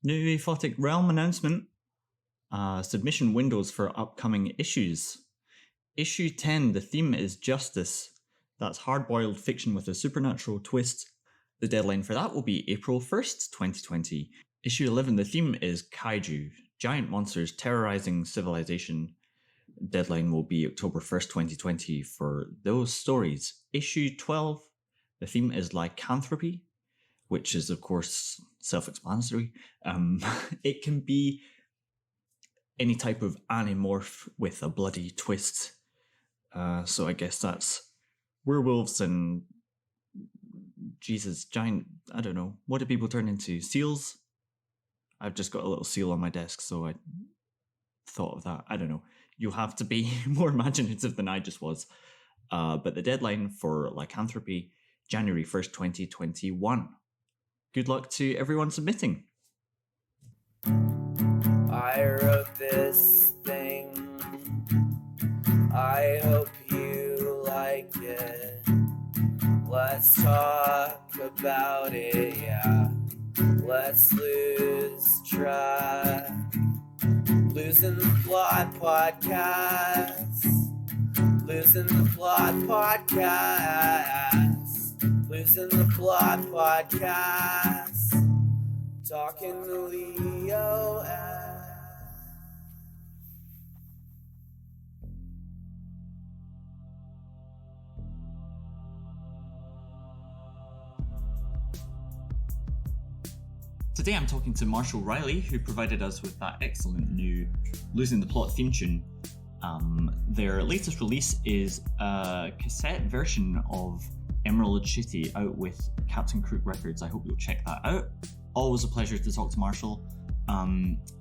New Aphotic Realm announcement. Submission windows for upcoming issues. Issue 10, the theme is justice. That's hard-boiled fiction with a supernatural twist. The deadline for that will be April 1st, 2020. Issue 11, the theme is kaiju, giant monsters terrorizing civilization. Deadline will be October 1st, 2020 for those stories. Issue 12, the theme is lycanthropy, which is, of course, self-explanatory. It can be any type of animorph with a bloody twist. So I guess that's werewolves and Jesus, giant, I don't know. What do people turn into? Seals? I've just got a little seal on my desk, so I thought of that. I don't know. You'll have to be more imaginative than I just was. But the deadline for lycanthropy, January 1st, 2021. Good luck to everyone submitting. I wrote this thing. I hope you like it. Let's talk about it, yeah. Let's lose track. Losing the Plot Podcast. Losing the Plot Podcast. Losing the Plot Podcast. Talking to Leo. Today I'm talking to Marshall Riley, who provided us with that excellent new Losing the Plot theme tune. Their latest release is a cassette version of Emerald City out with Captain Crook Records. I hope you'll check that out. Always a pleasure to talk to Marshall.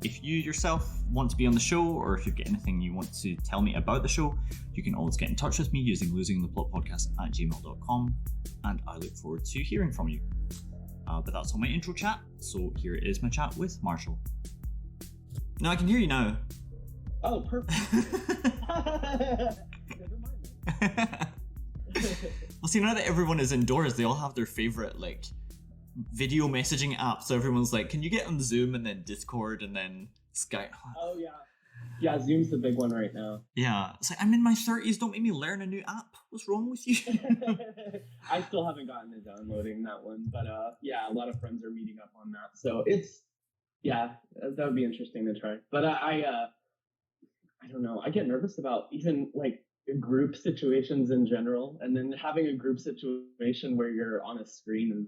If you yourself want to be on the show, or if you've got anything you want to tell me about the show, you can always get in touch with me using losingtheplotpodcast-at-gmail-dot-com, and I look forward to hearing from you. But that's all my intro chat, so here is my chat with Marshall. Now I can hear you now. Oh, perfect. Never mind then. Well, see, now that everyone is indoors, they all have their favourite, video messaging app. So everyone's like, can you get on Zoom and then Discord and then Skype? Oh, yeah. Yeah, Zoom's the big one right now. Yeah. It's like, I'm in my 30s, don't make me learn a new app. What's wrong with you? I still haven't gotten to downloading that one, but yeah, a lot of friends are meeting up on that. So that would be interesting to try. But I don't know. I get nervous about even group situations in general, and then having a group situation where you're on a screen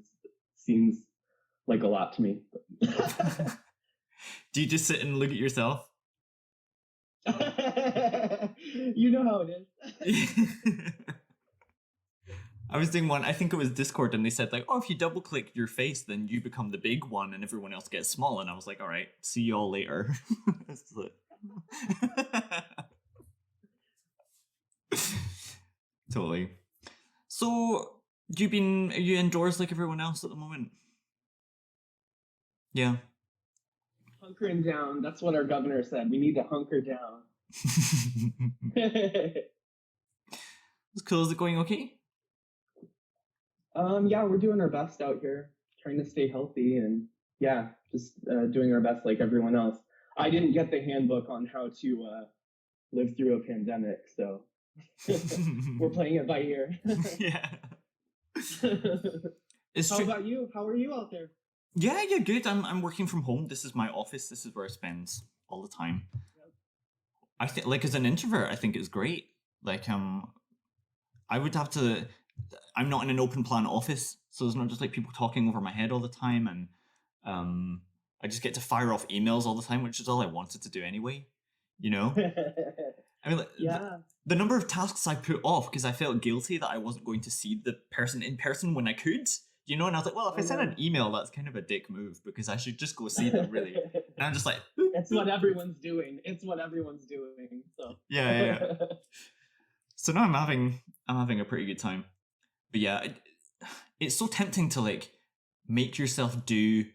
seems like a lot to me. Do you just sit and look at yourself? You know how it is. I was doing one, I think it was Discord, and they said if you double click your face, then you become the big one and everyone else gets small. And I was like, all right, see y'all later. Totally. So, are you indoors like everyone else at the moment? Yeah. Hunkering down. That's what our governor said. We need to hunker down. It's cool. Is it going okay? Yeah, we're doing our best out here, trying to stay healthy, and yeah, just doing our best like everyone else. I didn't get the handbook on how to live through a pandemic, so we're playing it by ear. Yeah. How about you? How are you out there? Yeah, good. I'm working from home. This is my office. This is where I spend all the time. Yep. I think, as an introvert, I think it's great. I would have to. I'm not in an open plan office, so there's not just people talking over my head all the time, and I just get to fire off emails all the time, which is all I wanted to do anyway. You know. I mean, yeah. The number of tasks I put off because I felt guilty that I wasn't going to see the person in person when I could. You know, and I was like, well, if I send an email, that's kind of a dick move because I should just go see them, really. And I'm just like, boop. It's what everyone's doing. So yeah. So now I'm having a pretty good time. But yeah, it's so tempting to make yourself do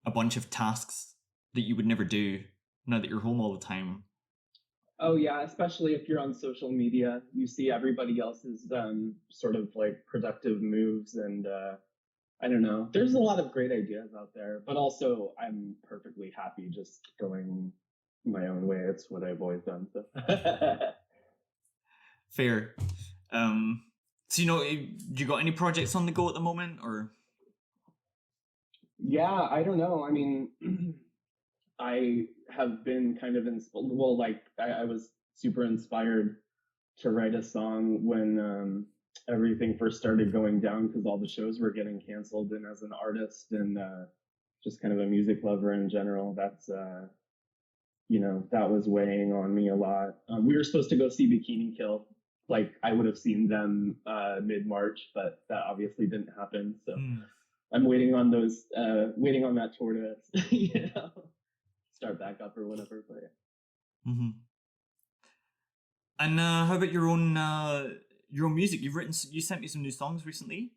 a bunch of tasks that you would never do now that you're home all the time. Oh yeah, especially if you're on social media, you see everybody else's sort of productive moves, and I don't know. There's a lot of great ideas out there, but also I'm perfectly happy just going my own way. It's what I've always done. So. Fair. So you got any projects on the go at the moment, or? Yeah, I don't know. I mean, I have been kind of I was super inspired to write a song when everything first started going down because all the shows were getting canceled. And as an artist and just kind of a music lover in general, that's that was weighing on me a lot. We were supposed to go see Bikini Kill. Like I would have seen them mid-March, but that obviously didn't happen. So I'm waiting on that tour to start back up or whatever. But yeah. Mm-hmm. And how about your own music? You sent me some new songs recently.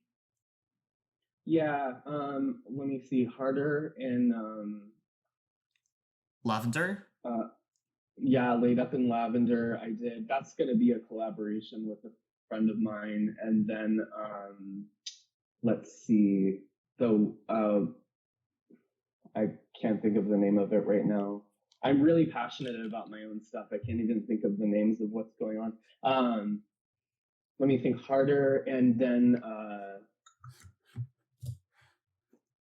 Yeah. Let me see. Harder and Lavender. Yeah, Laid Up in Lavender. I did. That's going to be a collaboration with a friend of mine. And then let's see. I can't think of the name of it right now. I'm really passionate about my own stuff. I can't even think of the names of what's going on. Let me think. Harder, and then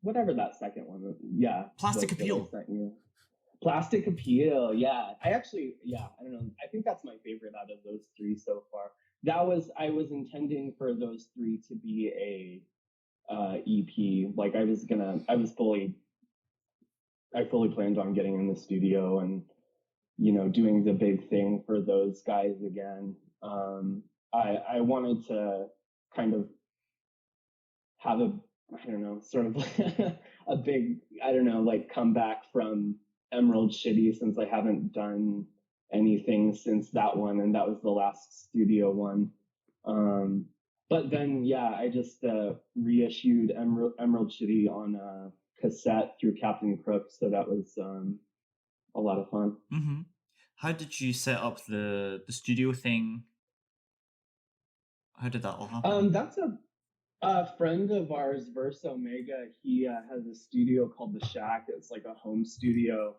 whatever that second one was. Yeah. Plastic Appeal. Plastic Appeal. Yeah. I don't know. I think that's my favorite out of those three so far. I was intending for those three to be a EP. Like I fully planned on getting in the studio and, doing the big thing for those guys again. I wanted to kind of have sort of a big, comeback from Emerald Shitty, since I haven't done anything since that one. And that was the last studio one. But then, I just reissued Emerald Shitty on cassette through Captain Crook, so that was a lot of fun. Mm-hmm. How did you set up the studio thing? How did that all happen? That's a friend of ours, Verse Omega. He has a studio called The Shack. It's like a home studio,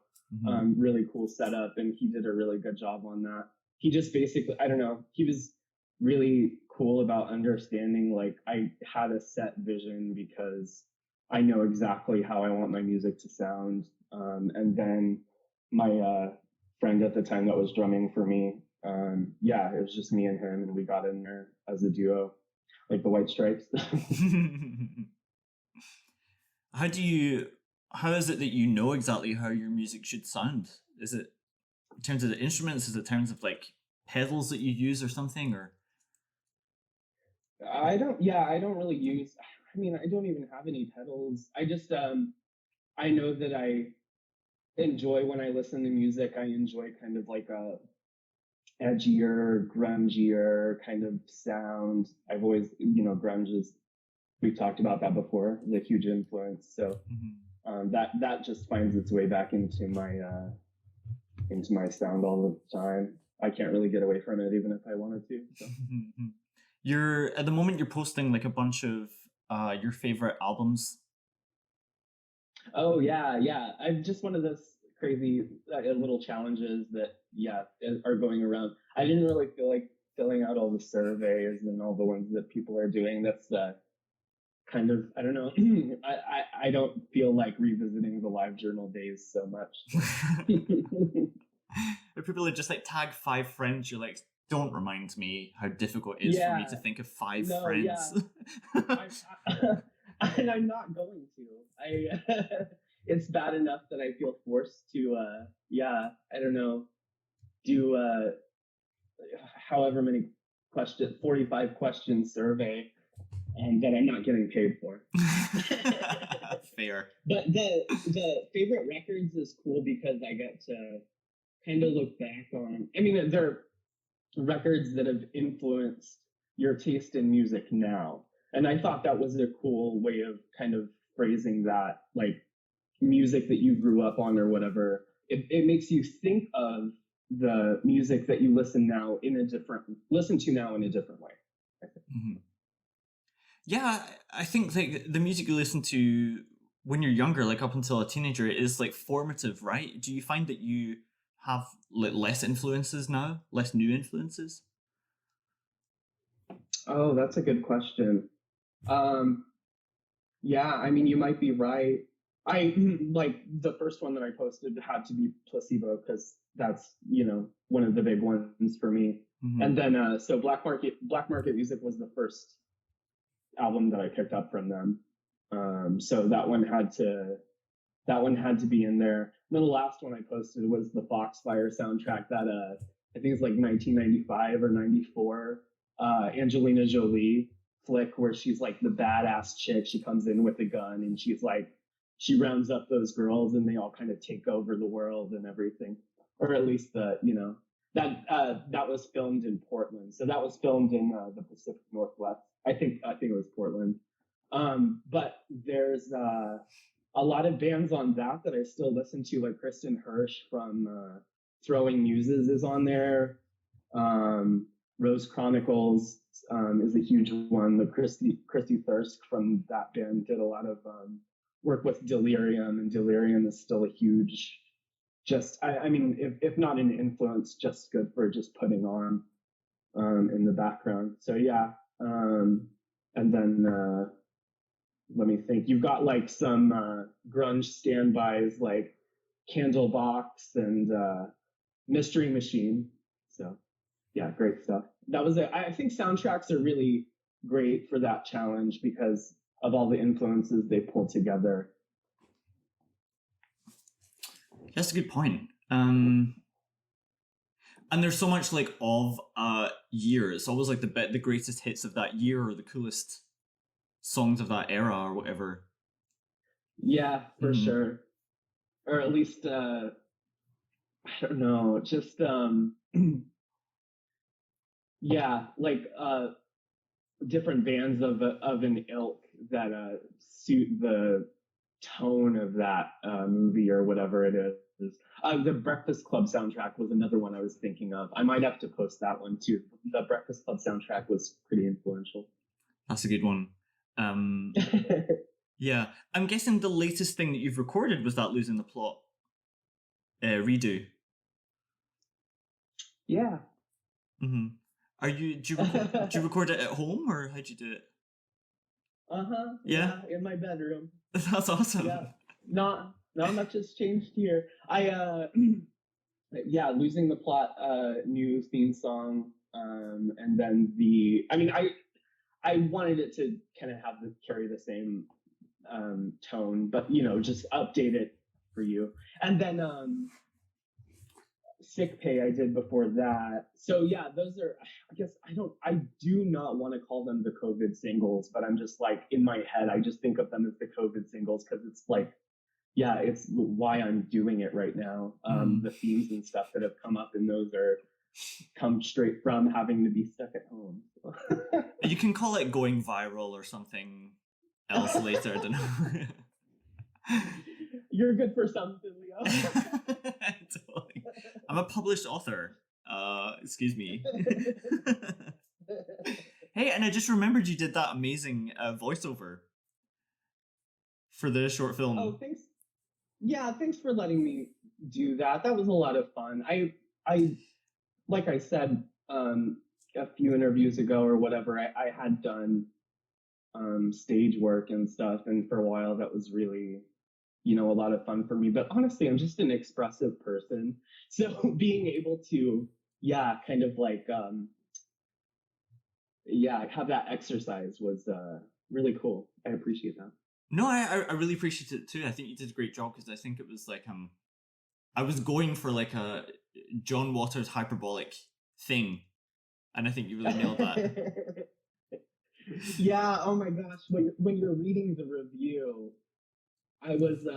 really cool setup, and he did a really good job on that. He just basically, he was really cool about understanding, like, I had a set vision because I know exactly how I want my music to sound. And then my friend at the time that was drumming for me, it was just me and him, and we got in there as a duo, like the White Stripes. How is it that you know exactly how your music should sound? Is it in terms of the instruments? Is it in terms of like pedals that you use or something? Or I don't really use, I don't even have any pedals. I just, I know that I enjoy when I listen to music, I enjoy kind of like a edgier, grungier kind of sound. I've always, grunge is, we've talked about that before, is a huge influence. So that just finds its way back into my sound all the time. I can't really get away from it even if I wanted to. So. At the moment you're posting like a bunch of your favorite albums. Oh yeah. I'm just one of those crazy little challenges that are going around. I didn't really feel like filling out all the surveys and all the ones that people are doing. That's kind of, I don't know. I don't feel like revisiting the LiveJournal days so much. If people are just like tag 5 friends, you're like, don't remind me how difficult it is for me to think of 5 friends. And I'm not going to. It's bad enough that I feel forced to, I don't know, do however many 45 question survey that I'm not getting paid for. Fair. But the favorite records is cool because I get to kind of look back on, they're records that have influenced your taste in music now. And I thought that was a cool way of kind of phrasing that, like music that you grew up on or whatever. It makes you think of the music that you listen to now in a different way. Mm-hmm. Yeah, I think like the music you listen to when you're younger, like up until a teenager, is like formative, right? Do you find that you have like less influences now, less new influences? Oh, that's a good question. Um, yeah, I mean, you might be right. I like the first one that I posted had to be Placebo because that's, one of the big ones for me. Hmm. And then so Black Market Music was the first album that I picked up from them. So that one had to be in there. And then the last one I posted was the Foxfire soundtrack that I think it's like 1995 or 94. Angelina Jolie flick where she's like the badass chick. She comes in with a gun and she rounds up those girls and they all kind of take over the world and everything. Or at least that was filmed in Portland. So that was filmed in the Pacific Northwest. I think it was Portland. But there's a lot of bands on that I still listen to, like Kristen Hirsch from Throwing Muses is on there. Rose Chronicles is a huge one. The Christy Thirsk from that band did a lot of work with Delirium, and Delirium is still a huge, I mean, if not an influence, just good for just putting on in the background. So yeah, and then let me think. You've got like some grunge standbys like Candlebox and Mystery Machine. So yeah, great stuff. That was it. I think soundtracks are really great for that challenge because of all the influences they pull together. That's a good point. And there's so much like of year. It's always like the greatest hits of that year or the coolest songs of that era or whatever. Yeah, for sure. Or at least I don't know, just yeah, like different bands of an ilk that suit the tone of that movie or whatever it is. The Breakfast Club soundtrack was another one I was thinking of. I might have to post that one too. The Breakfast Club soundtrack was pretty influential. That's a good one. Yeah, I'm guessing the latest thing that you've recorded was that Losing the Plot redo. Yeah. Mm-hmm. Do you record it at home or how'd you do it? Yeah, in my bedroom. That's awesome. Yeah. Not much has changed here. Yeah, Losing the Plot new theme song, and then I wanted it to kind of carry the same tone, but just update it for you. And then Sick Pay I did before that. So yeah, those are, I guess I do not want to call them the COVID singles, but I'm just like, in my head, I just think of them as the COVID singles because it's like, yeah, it's why I'm doing it right now. The themes and stuff that have come up in those come straight from having to be stuck at home. You can call it going viral or something else later. I don't know. You're good for something, Leo. Totally. I'm a published author. Excuse me. Hey, and I just remembered you did that amazing voiceover for the short film. Oh, thanks. Yeah, thanks for letting me do that. That was a lot of fun. I like I said a few interviews ago or whatever, I had done stage work and stuff, and for a while that was really a lot of fun for me. But honestly, I'm just an expressive person, so being able to kind of like have that exercise was really cool. I appreciate that. No, I really appreciate it too. I think you did a great job because I think it was like I was going for like a John Waters hyperbolic thing, and I think you really nailed that. Yeah, oh my gosh, when you're reading the review, I was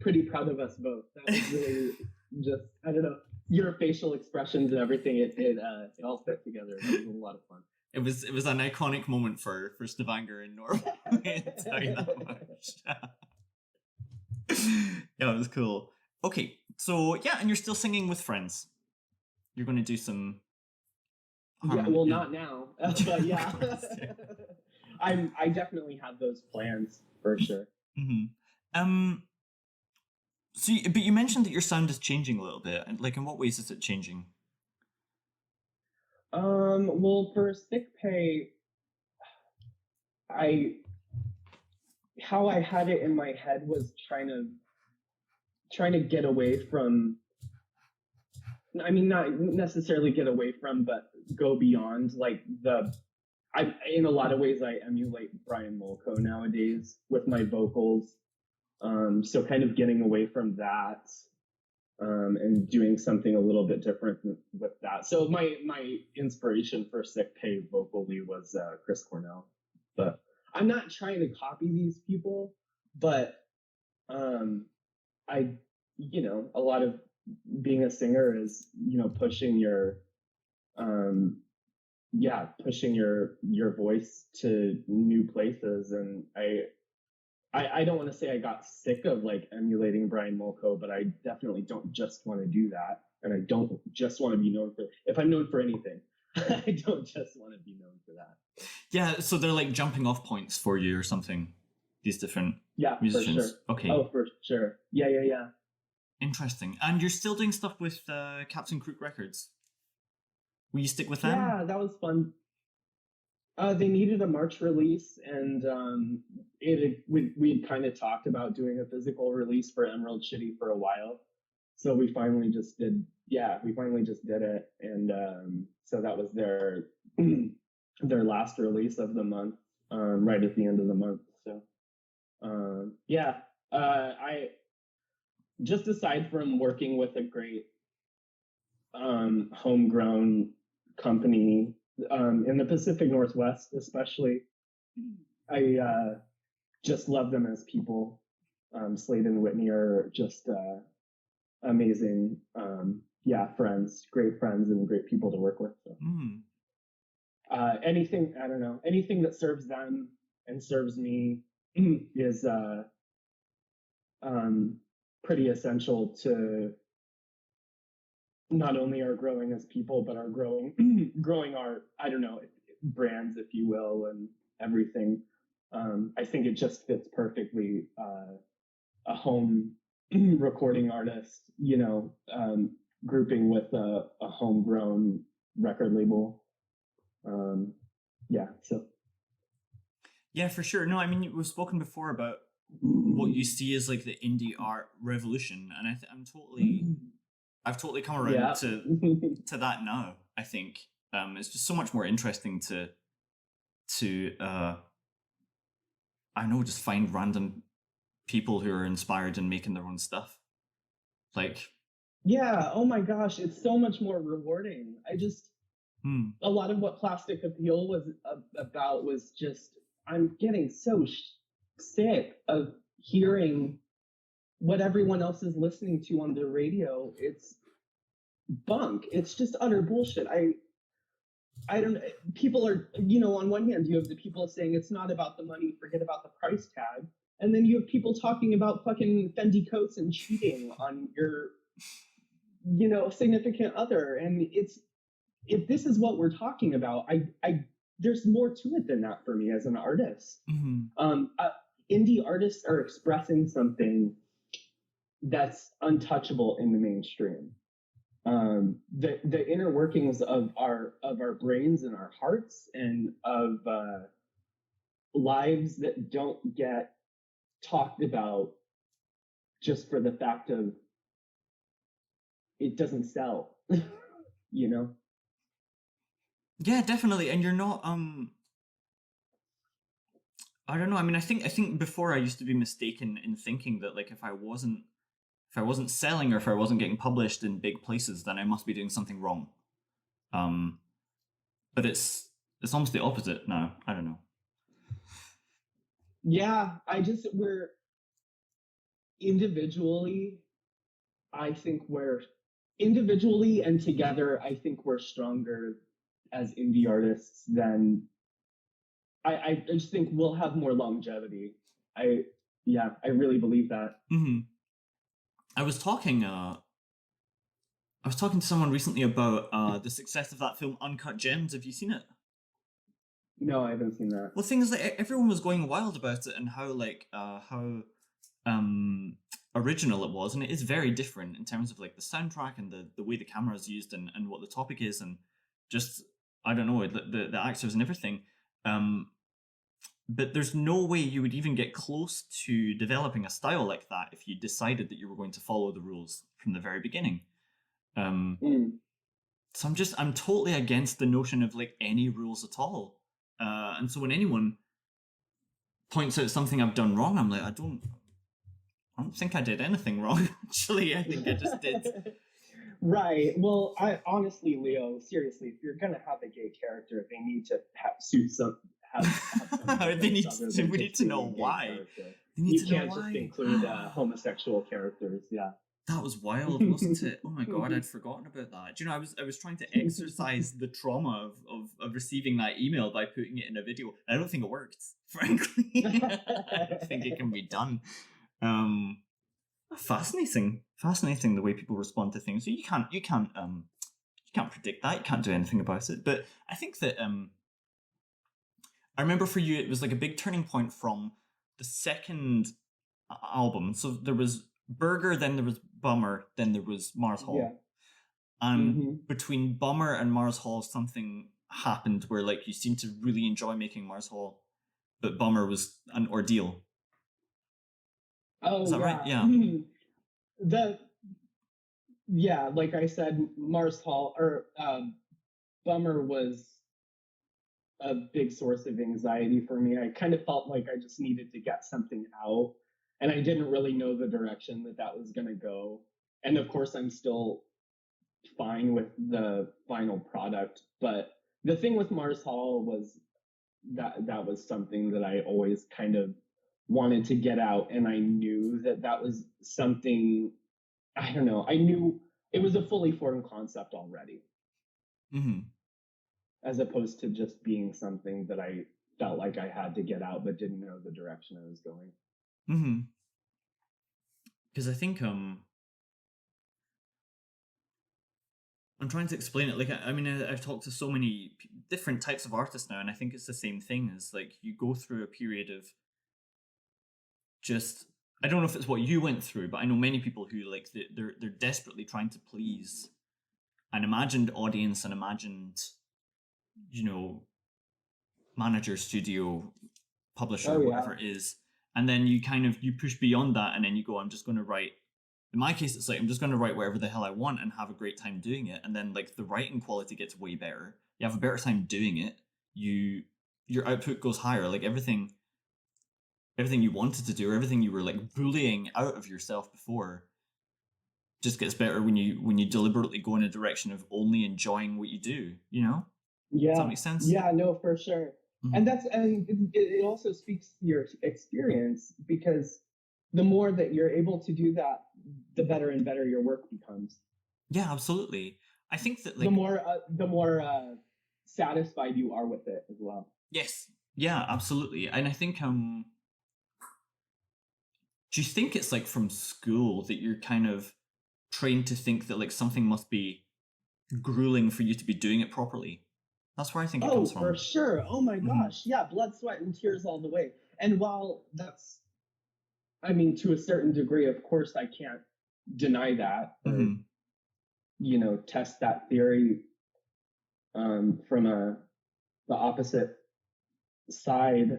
pretty proud of us both. That was really just, I don't know, your facial expressions and everything, it all fit together. That was a lot of fun. It was an iconic moment for Stavanger in Norway. I'll tell you that much. Yeah, it was cool. Okay, so yeah, and you're still singing with friends. You're going to do some. Yeah, well, not now, but yeah. I definitely have those plans for sure. Mm-hmm. But you mentioned that your sound is changing a little bit. Like, in what ways is it changing? Well, for sick pay, how I had it in my head was trying to get away from, I mean, not necessarily get away from, but go beyond like in a lot of ways I emulate Brian Molko nowadays with my vocals. So kind of getting away from that, and doing something a little bit different with that. So my inspiration for sick pay vocally was Chris Cornell, but I'm not trying to copy these people, but I, a lot of being a singer is, pushing your, pushing your voice to new places. And I don't want to say I got sick of like emulating Brian Molko, but I definitely don't just want to do that. And I don't just want to be known for, if I'm known for anything, I don't just want to be known for that. Yeah, so they're like jumping off points for you or something, these different musicians. For sure. Okay. Oh, for sure. Yeah. Interesting. And you're still doing stuff with Captain Crook Records. Will you stick with them? Yeah, that was fun. They needed a March release, and we kind of talked about doing a physical release for Emerald City for a while. So we finally just did it, and so that was their last release of the month, right at the end of the month. So I just, aside from working with a great homegrown company in the Pacific Northwest, especially, I just love them as people. Slade and Whitney are just amazing, friends, great friends, and great people to work with. So. Anything that serves them and serves me is pretty essential to not only our growing as people, but our growing our, brands, if you will, and everything. I think it just fits perfectly, a home recording artist, grouping with a homegrown record label. Yeah, for sure. No, I mean, we've spoken before about what you see as like the indie art revolution, and I've totally come around to that now. I think it's just so much more interesting to just find random people who are inspired and making their own stuff. Like, yeah, oh my gosh, it's so much more rewarding. A lot of what Plastic Appeal was about was just, I'm getting so sick of hearing what everyone else is listening to on the radio. It's bunk. It's just utter bullshit. I don't, people are, on one hand, you have the people saying it's not about the money, forget about the price tag. And then you have people talking about fucking Fendi coats and cheating on your, significant other. And if this is what we're talking about, there's more to it than that for me as an artist. Indie artists are expressing something that's untouchable in the mainstream. The inner workings of our brains and our hearts, and of lives that don't get talked about just for the fact of it doesn't sell. Yeah, definitely. And you're not I don't know. I mean, I think before I used to be mistaken in thinking that like if I wasn't selling, or if I wasn't getting published in big places, then I must be doing something wrong. But it's almost the opposite now. I don't know. Yeah, we're individually, individually and together, I think we're stronger as indie artists than, I just think we'll have more longevity. I really believe that. Mm-hmm. I was talking to someone recently about the success of that film Uncut Gems. Have you seen it? No, I haven't seen that. Well, things like everyone was going wild about it and how like how original it was, and it is very different in terms of like the soundtrack and the way the camera is used and what the topic is, and just I don't know the actors and everything. But there's no way you would even get close to developing a style like that if you decided that you were going to follow the rules from the very beginning. So I'm totally against the notion of like any rules at all. And so when anyone points out something I've done wrong, I'm like, I don't think I did anything wrong. Actually, I think I just did. Right. Well, I honestly, Leo, seriously, if you're gonna have a gay character, they need to suit some. They need to. We need to know why. You can't just include homosexual characters. Yeah. That was wild, wasn't it? Oh my god, I'd forgotten about that. Do you know, I was trying to exercise the trauma of receiving that email by putting it in a video. I don't think it worked, frankly. I don't think it can be done. Fascinating the way people respond to things. You can't predict that. You can't do anything about it. But I think that I remember for you it was like a big turning point from the second album. So there was Burger, then there was Bummer, then there was Mars Hall. Yeah. And between Bummer and Mars Hall, something happened where like you seemed to really enjoy making Mars Hall, but Bummer was an ordeal. Oh, is that right? Yeah. Like I said, Mars Hall or Bummer was a big source of anxiety for me. I kind of felt like I just needed to get something out, and I didn't really know the direction that was going to go. And of course, I'm still fine with the final product, but the thing with Mars Hall was that was something that I always kind of wanted to get out, and I knew that was something, I don't know, I knew it was a fully formed concept already. As opposed to just being something that I felt like I had to get out but didn't know the direction I was going. Because I think I'm trying to explain it. Like, I mean, I've talked to so many different types of artists now, and I think it's the same thing. Is like you go through a period of just, I don't know if it's what you went through, but I know many people who like they're desperately trying to please an imagined audience, an imagined, you know, manager, studio, publisher, whatever it is, and then you push beyond that, and then you go, I'm just going to write. In my case, it's like I'm just going to write whatever the hell I want and have a great time doing it, and then like the writing quality gets way better. You have a better time doing it. Your output goes higher. Like everything you wanted to do, or everything you were like bullying out of yourself before, just gets better when you deliberately go in a direction of only enjoying what you do. You know? Yeah. Does that make sense? Yeah. No, for sure. And it also speaks to your experience, because the more that you're able to do that, the better and better your work becomes. Yeah, absolutely. I think that like the more satisfied you are with it as well. Yes. Yeah, absolutely. And I think do you think it's like from school that you're kind of trained to think that like something must be grueling for you to be doing it properly? That's where I think it comes from. Oh, for sure. Oh my gosh. Yeah, blood, sweat, and tears all the way. And while that's, I mean, to a certain degree, of course, I can't deny that or, you know, test that theory from the opposite side.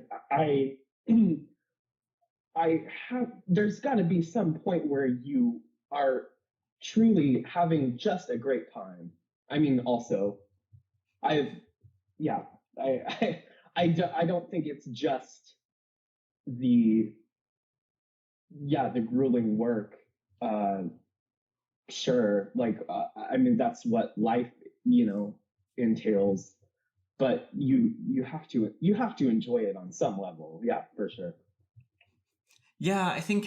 There's got to be some point where you are truly having just a great time. I mean, also, I don't think it's just the grueling work. Sure, like I mean, that's what life, you know, entails, but you have to enjoy it on some level. Yeah, for sure. Yeah, I think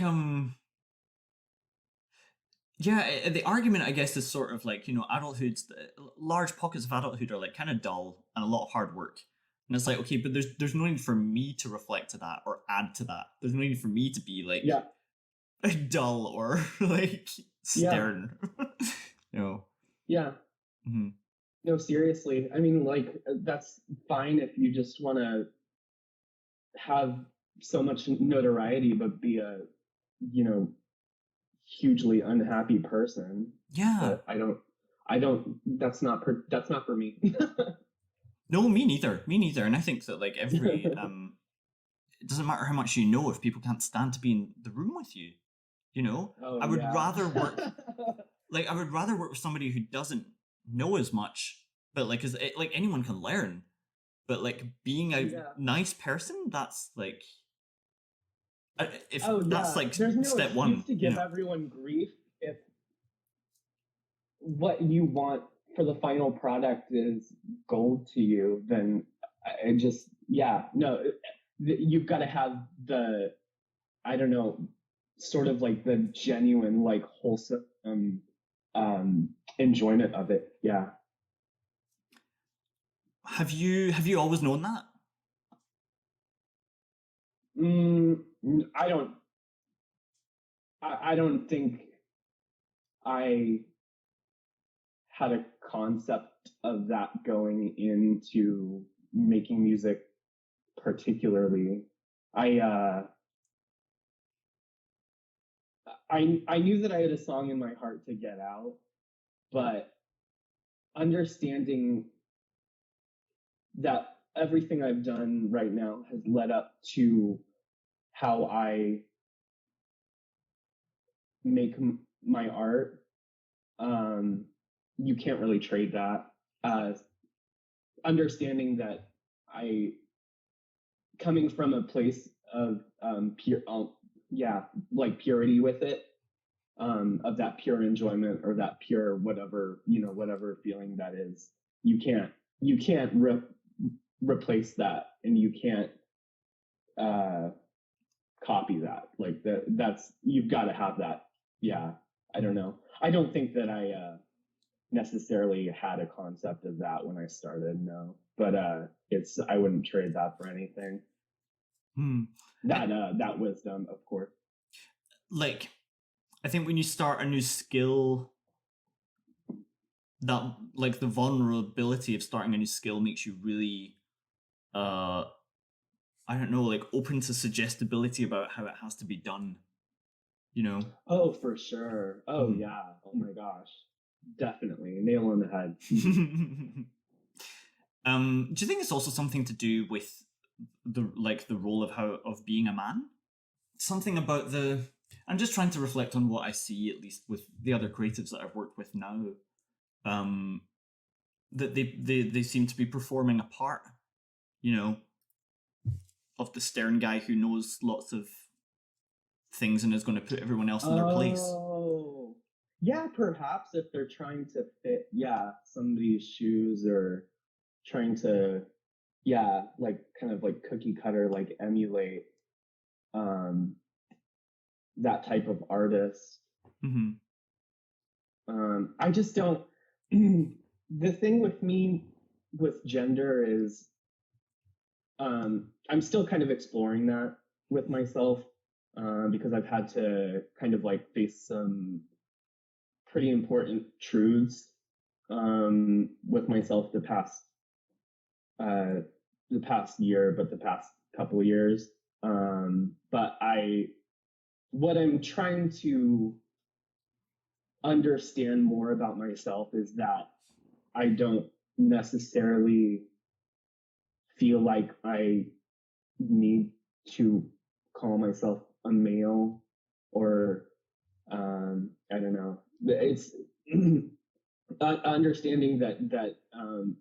the argument, I guess, is sort of like, you know, large pockets of adulthood are like kind of dull and a lot of hard work. And it's like, okay, but there's no need for me to reflect to that or add to that. There's no need for me to be like dull or like stern. You know. Yeah. No, seriously. I mean, like, that's fine if you just want to have so much notoriety, but be a, you know, hugely unhappy person. Yeah. But I don't, that's not for me. No, me neither. Me neither. And I think that like every it doesn't matter how much you know if people can't stand to be in the room with you. You know? Oh, I would yeah. rather work like I would rather work with somebody who doesn't know as much, but like is like anyone can learn. But like being a Yeah. nice person, that's like if Oh, that's yeah. like There's no step excuse one, to give everyone grief if what you want for the final product is gold to you. Then I just, yeah, no, you've got to have the, I don't know, sort of like the genuine, like wholesome enjoyment of it. Yeah. Have you always known that? I don't. I don't think I had a concept of that going into making music particularly. I I knew that I had a song in my heart to get out, but understanding that everything I've done right now has led up to how I make my art. You can't really trade that. Understanding that I, coming from a place of pure, yeah, like purity with it, of that pure enjoyment or that pure whatever, whatever feeling that is, you can't replace that, and you can't copy that. Like that's, you've got to have that. Yeah, I don't know. I don't think that I necessarily had a concept of that when I started, no. But it's, I wouldn't trade that for anything. That wisdom, of course. Like, I think when you start a new skill, that like the vulnerability of starting a new skill makes you really I don't know, like open to suggestibility about how it has to be done. You know? Oh, for sure. Oh, yeah. Oh my gosh. Definitely. Nail on the head. Do you think it's also something to do with the role of being a man? Something about the, I'm just trying to reflect on what I see, at least with the other creatives that I've worked with now. That they seem to be performing a part, you know, of the stern guy who knows lots of things and is going to put everyone else in their place. Oh, yeah, perhaps if they're trying to fit, somebody's shoes, or trying to, like kind of like cookie cutter, like emulate that type of artist. Mm-hmm. I just don't. The thing with me with gender is, I'm still kind of exploring that with myself, because I've had to kind of like face some pretty important truths with myself the past year, but the past couple years. But what I'm trying to understand more about myself is that I don't necessarily feel like I need to call myself a male, or I don't know. It's understanding that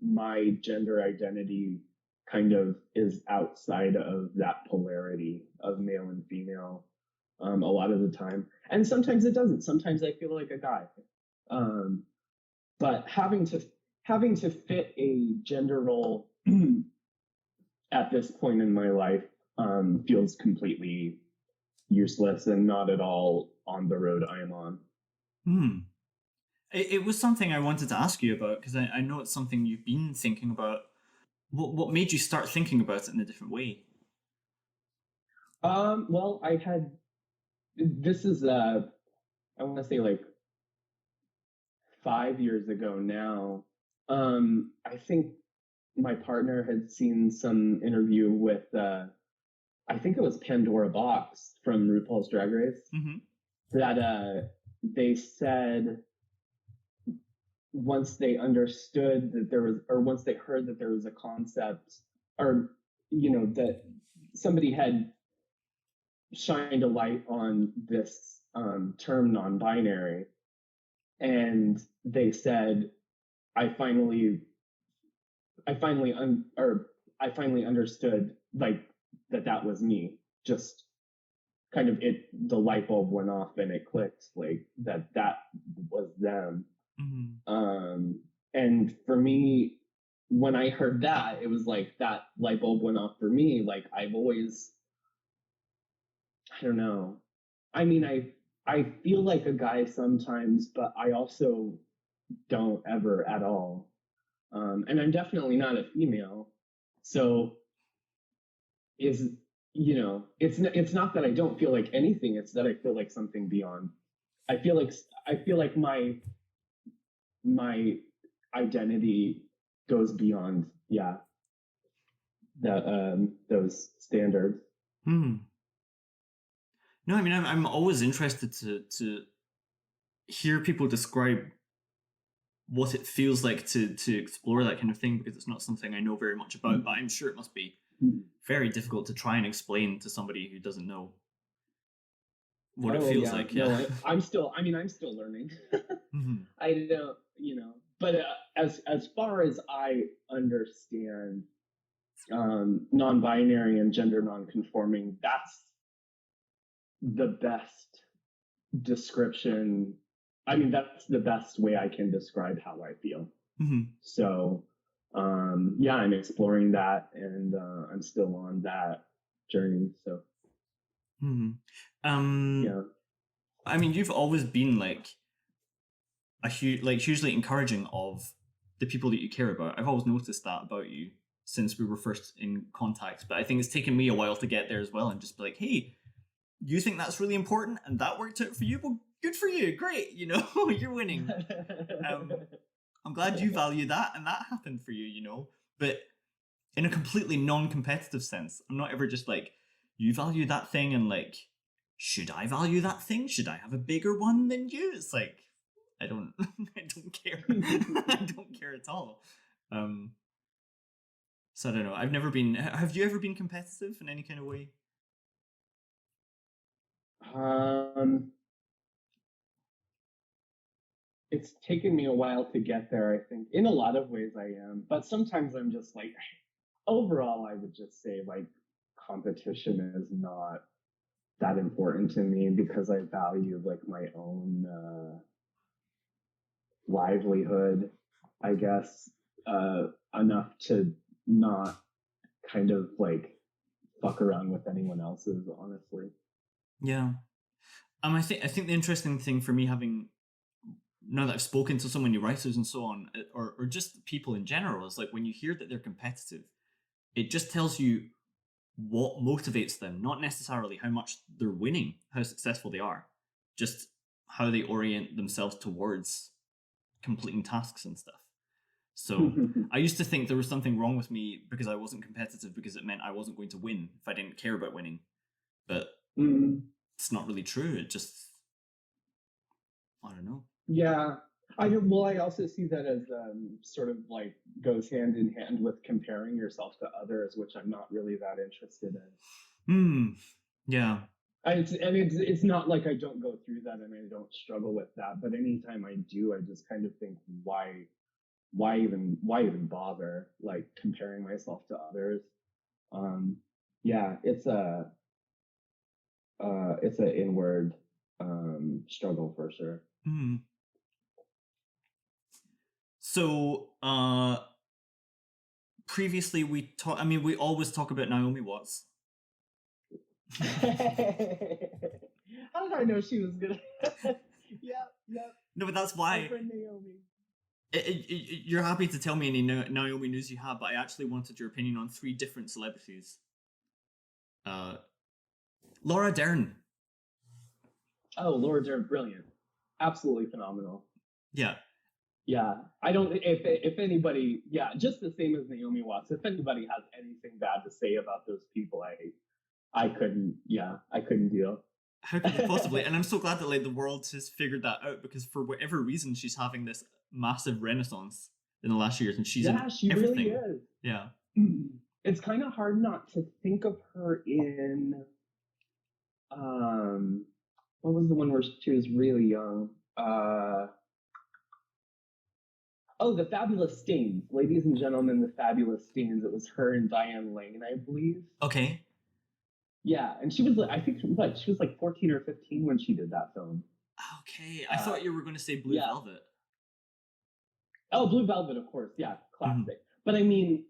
my gender identity kind of is outside of that polarity of male and female a lot of the time, and sometimes it doesn't. Sometimes I feel like a guy, but having to fit a gender role at this point in my life feels completely useless and not at all on the road I am on. It was something I wanted to ask you about, because I know it's something you've been thinking about. What made you start thinking about it in a different way? Well, this is I want to say like 5 years ago now. I think my partner had seen some interview with, I think it was Pandora Box from RuPaul's Drag Race, that they said once they understood that there was, or once they heard that there was a concept, or, that somebody had shined a light on this term non-binary, and they said, I finally understood, like, that was me. Just kind of the light bulb went off and it clicked, like that was them. And for me, when I heard that, it was like that light bulb went off for me. Like, I've always, I don't know. I mean, I feel like a guy sometimes, but I also don't ever at all. And I'm definitely not a female. So it's not that I don't feel like anything, it's that I feel like something beyond. I feel like my identity goes beyond, those standards. No, I mean, I'm always interested to hear people describe what it feels like to explore that kind of thing, because it's not something I know very much about, but I'm sure it must be very difficult to try and explain to somebody who doesn't know what it feels like. Yeah. No, I'm still learning. I don't, but as far as I understand, non-binary and gender non-conforming, that's the best description. I mean, that's the best way I can describe how I feel. So, I'm exploring that, and I'm still on that journey. So, I mean, you've always been like hugely encouraging of the people that you care about. I've always noticed that about you since we were first in contact, but I think it's taken me a while to get there as well, and just be like, hey, you think that's really important and that worked out for you? Well, good for you. Great. You're winning. I'm glad you value that and that happened for you, but in a completely non-competitive sense. I'm not ever just like, you value that thing and like, should I value that thing? Should I have a bigger one than you? It's like, I don't care. I don't care at all. So I don't know. I've never been, have you ever been competitive in any kind of way? It's taken me a while to get there, I think. In a lot of ways I am, but sometimes I'm just like, overall, I would just say, like, competition is not that important to me, because I value, like, my own livelihood, I guess, enough to not kind of, like, fuck around with anyone else's, honestly. Yeah. I think the interesting thing for me, having, now that I've spoken to so many writers and so on, or just people in general, is like, when you hear that they're competitive, it just tells you what motivates them, not necessarily how much they're winning, how successful they are, just how they orient themselves towards completing tasks and stuff. So I used to think there was something wrong with me because I wasn't competitive, because it meant I wasn't going to win if I didn't care about winning. But it's not really true. It just, I don't know. Yeah. I also see that as sort of like goes hand in hand with comparing yourself to others, which I'm not really that interested in. Yeah. It's not like I don't go through that and I don't struggle with that, but anytime I do, I just kind of think, why even bother, like, comparing myself to others? It's an inward struggle for sure. So previously we always talk about Naomi Watts. How did I know she was gonna? Yep. No, but that's why. My friend Naomi. You're happy to tell me any Naomi news you have, but I actually wanted your opinion on 3 different celebrities. Laura Dern. Oh, Laura Dern, brilliant. Absolutely phenomenal. Yeah. Yeah, I don't. If anybody, yeah, just the same as Naomi Watts. If anybody has anything bad to say about those people, I couldn't. Yeah, I couldn't deal. How could you possibly? And I'm so glad that like the world has figured that out, because for whatever reason she's having this massive renaissance in the last years, and she's in she everything. really is. Yeah. It's kind of hard not to think of her in what was the one where she was really young? The Fabulous Stains. Ladies and Gentlemen, The Fabulous Stains. It was her and Diane Lane, I believe. Okay. Yeah, and she was, I think, she was like 14 or 15 when she did that film. Okay, I thought you were going to say Blue Velvet. Oh, Blue Velvet, of course. Yeah, classic. Mm-hmm. But I mean,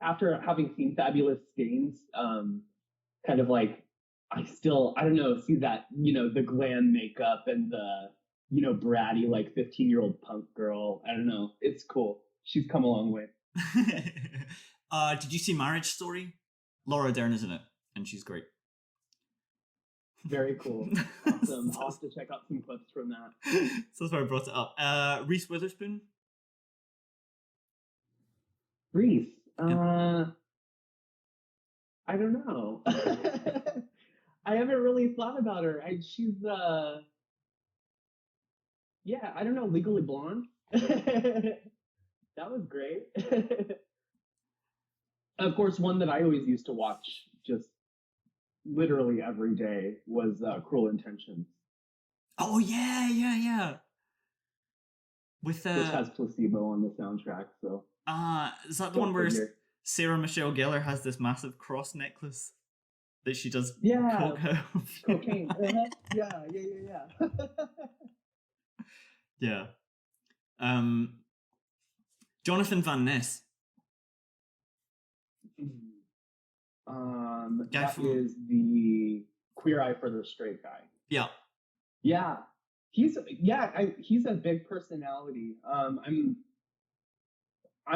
after having seen Fabulous Stains, kind of like, I don't know, see that, the glam makeup and the, bratty, like 15-year-old punk girl. I don't know. It's cool. She's come a long way. Did you see Marriage Story? Laura Dern is in it, and she's great. Very cool. Awesome. I'll have to check out some clips from that. So that's why I brought it up. Reese Witherspoon? Reese? I don't know. I haven't really thought about her. She's, I don't know, Legally Blonde? That was great. Of course, one that I always used to watch just literally every day was Cruel Intentions. Oh, yeah. With which has Placebo on the soundtrack, so... is that the one where Sarah Michelle Gellar has this massive cross necklace that she does coke out of? Cocaine. Yeah. Yeah. Jonathan Van Ness. That is the Queer Eye for the Straight Guy. Yeah. Yeah. He's a big personality. I'm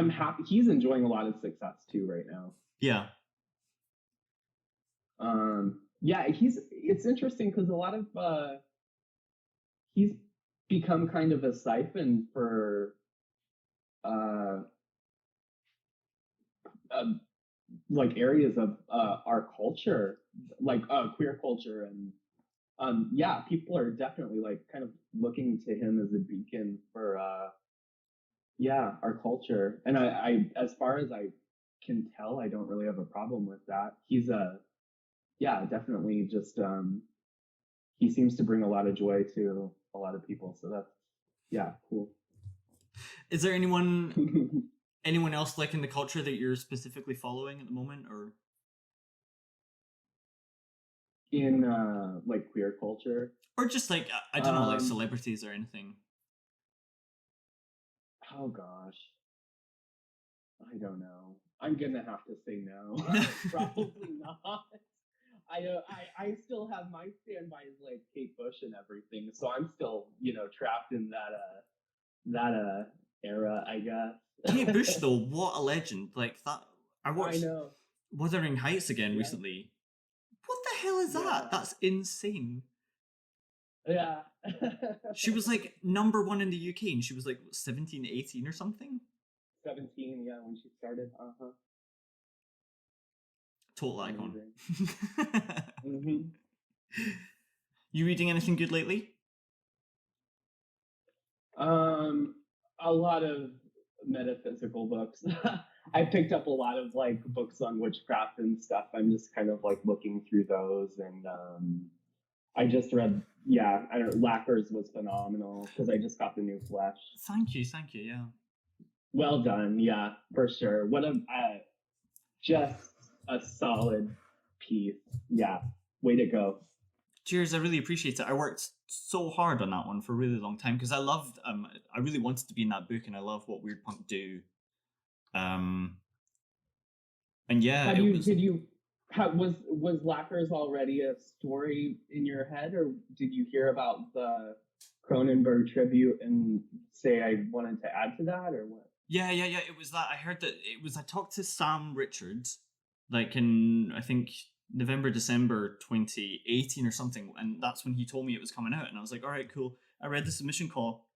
happy he's enjoying a lot of success too right now. Yeah. It's interesting because a lot of he's become kind of a siphon for like areas of our culture, like queer culture, and people are definitely like kind of looking to him as a beacon for our culture. And I as far as I can tell, I don't really have a problem with that. He's definitely just he seems to bring a lot of joy to a lot of people, so that's cool. Is there anyone else like in the culture that you're specifically following at the moment, or in like queer culture, or just like I don't know, like celebrities or anything? Oh gosh, I don't know. I'm gonna have to say no. Probably not. I still have my standbys like Kate Bush and everything, so I'm still trapped in that era, I guess. Kate Bush though, what a legend! Like that, I watched know. Wuthering Heights again recently. What the hell is that? That's insane. Yeah. She was like number 1 in the UK, and she was like 17, 18 or something. 17, yeah, when she started. Total icon. Mm-hmm. You reading anything good lately? A lot of metaphysical books. I picked up a lot of like books on witchcraft and stuff. I'm just kind of like looking through those, and I just read Lacquers was phenomenal because I just got the new Flesh. Thank you, yeah. Well done, yeah, for sure. What just a solid piece. Yeah, way to go. Cheers, I really appreciate it. I worked so hard on that one for a really long time because I loved, I really wanted to be in that book, and I love what Weird Punk do. And yeah, was Lacquers already a story in your head, or did you hear about the Cronenberg tribute and say I wanted to add to that, or what? Yeah, it was that. I heard that I talked to Sam Richards, like in, I think, November, December 2018 or something, and that's when he told me it was coming out, and I was like, all right, cool. I read the submission call,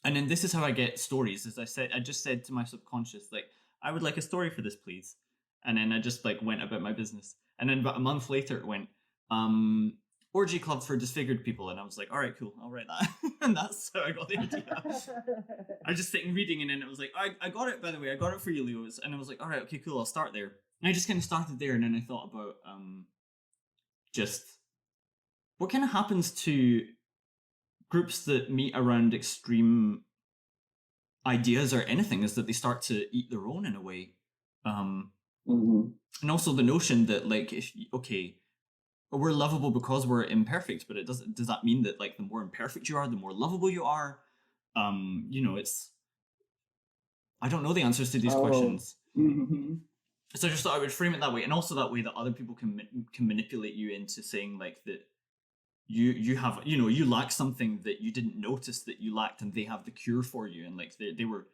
And then this is how I get stories. As I just said to my subconscious, like, I would like a story for this, please. And then I just like went about my business. And then about a month later, it went, orgy club for disfigured people. And I was like, all right, cool, I'll write that. And that's how I got the idea. I was just sitting reading, and then it was like, I got it, by the way, I got it for you, Leo. And I was like, all right, okay, cool, I'll start there. And I just kind of started there, and then I thought about just what kind of happens to groups that meet around extreme ideas or anything, is that they start to eat their own in a way. And also the notion that, like, we're lovable because we're imperfect, but does that mean that, like, the more imperfect you are, the more lovable you are? It's, I don't know the answers to these questions. So I just thought I would frame it that way, and also that way that other people can manipulate you into saying, like, that you have, you lack something that you didn't notice that you lacked, and they have the cure for you, and like they were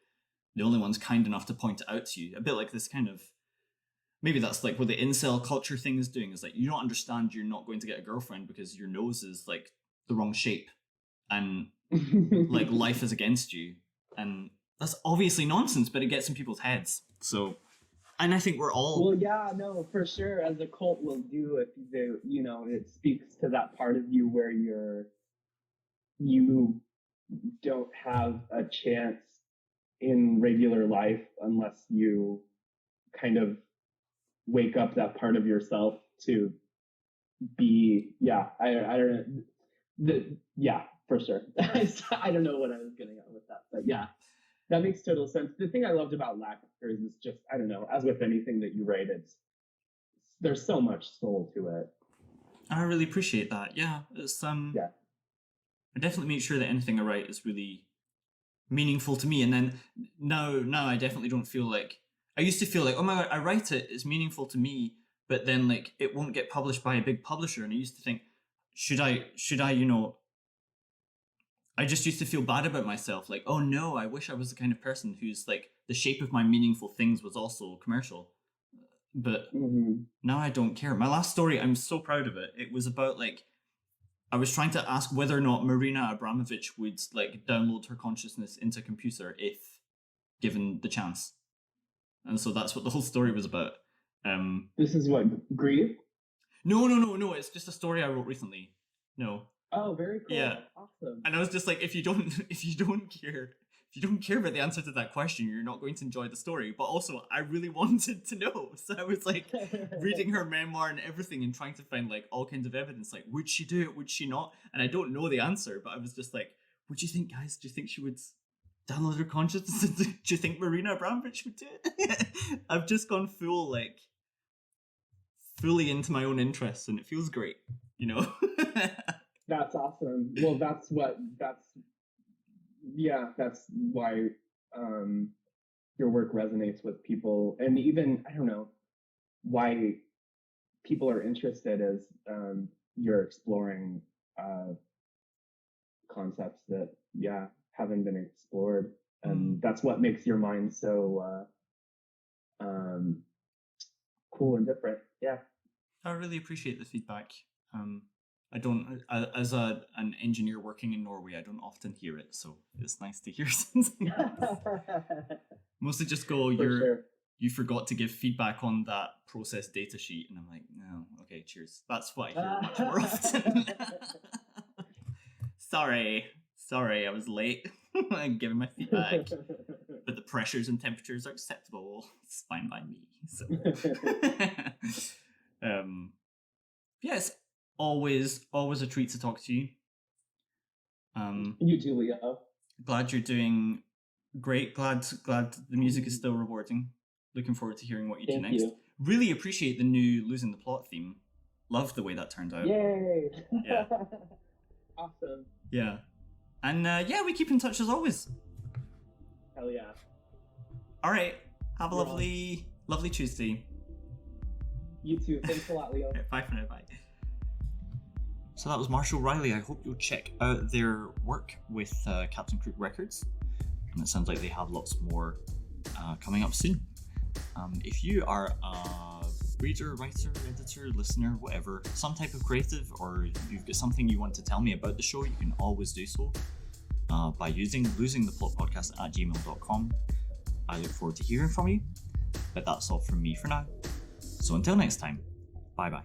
the only ones kind enough to point it out to you. A bit like this kind of, maybe that's like what the incel culture thing is doing, is like, you don't understand you're not going to get a girlfriend because your nose is like the wrong shape, and like life is against you. And that's obviously nonsense, but it gets in people's heads. So, and I think we're all... Well, yeah, no, for sure. As a cult will do, if they, it speaks to that part of you where you don't have a chance in regular life unless you kind of wake up that part of yourself to be, I don't know, for sure. I don't know what I was getting at with that, but yeah. That makes total sense. The thing I loved about Lackers is just, I don't know, as with anything that you write, there's so much soul to it. I really appreciate that. Yeah, it's I definitely make sure that anything I write is really meaningful to me. And then now I definitely don't feel like, I used to feel like, oh my God, I write it, it's meaningful to me, but then like it won't get published by a big publisher. And I used to think, should I, I just used to feel bad about myself. Like, oh no, I wish I was the kind of person who's like, the shape of my meaningful things was also commercial. But now I don't care. My last story, I'm so proud of it. It was about like, I was trying to ask whether or not Marina Abramovich would like download her consciousness into a computer if given the chance. And so that's what the whole story was about. This is what, Grief? No. It's just a story I wrote recently. No. Oh, very cool. Yeah. Awesome. And I was just like, if you don't care about the answer to that question, you're not going to enjoy the story. But also, I really wanted to know. So I was like reading her memoir and everything and trying to find like all kinds of evidence. Like, would she do it? Would she not? And I don't know the answer, but I was just like, what do you think, guys? Do you think she would download her consciousness? Do you think Marina Abramovich would do it? I've just gone fully into my own interests, and it feels great, That's awesome. Well, that's why your work resonates with people. And even, I don't know, why people are interested is you're exploring concepts that, haven't been explored. And that's what makes your mind so cool and different. Yeah. I really appreciate the feedback. I don't, as an engineer working in Norway, I don't often hear it, so it's nice to hear something. Mostly just go, you forgot to give feedback on that process data sheet, and I'm like, no, okay, cheers. That's what I hear much more often. Sorry, I was late. I'm giving my feedback, but the pressures and temperatures are acceptable. It's fine by me. So, yes. Always a treat to talk to you. You too, Leo. Glad you're doing great. Glad the music is still rewarding. Looking forward to hearing what you do next. Really appreciate the new Losing the Plot theme. Love the way that turned out. Yay! Yeah. Awesome. Yeah. And we keep in touch as always. Hell yeah. All right. Have a lovely Tuesday. You too. Thanks a lot, Leo. Bye for now. Bye. So that was Marshall Riley. I hope you'll check out their work with Captain Crook Records. And it sounds like they have lots more coming up soon. If you are a reader, writer, editor, listener, whatever, some type of creative, or you've got something you want to tell me about the show, you can always do so. by using losingtheplotpodcast-at-gmail-dot-com. I look forward to hearing from you, but that's all from me for now. So until next time, bye bye.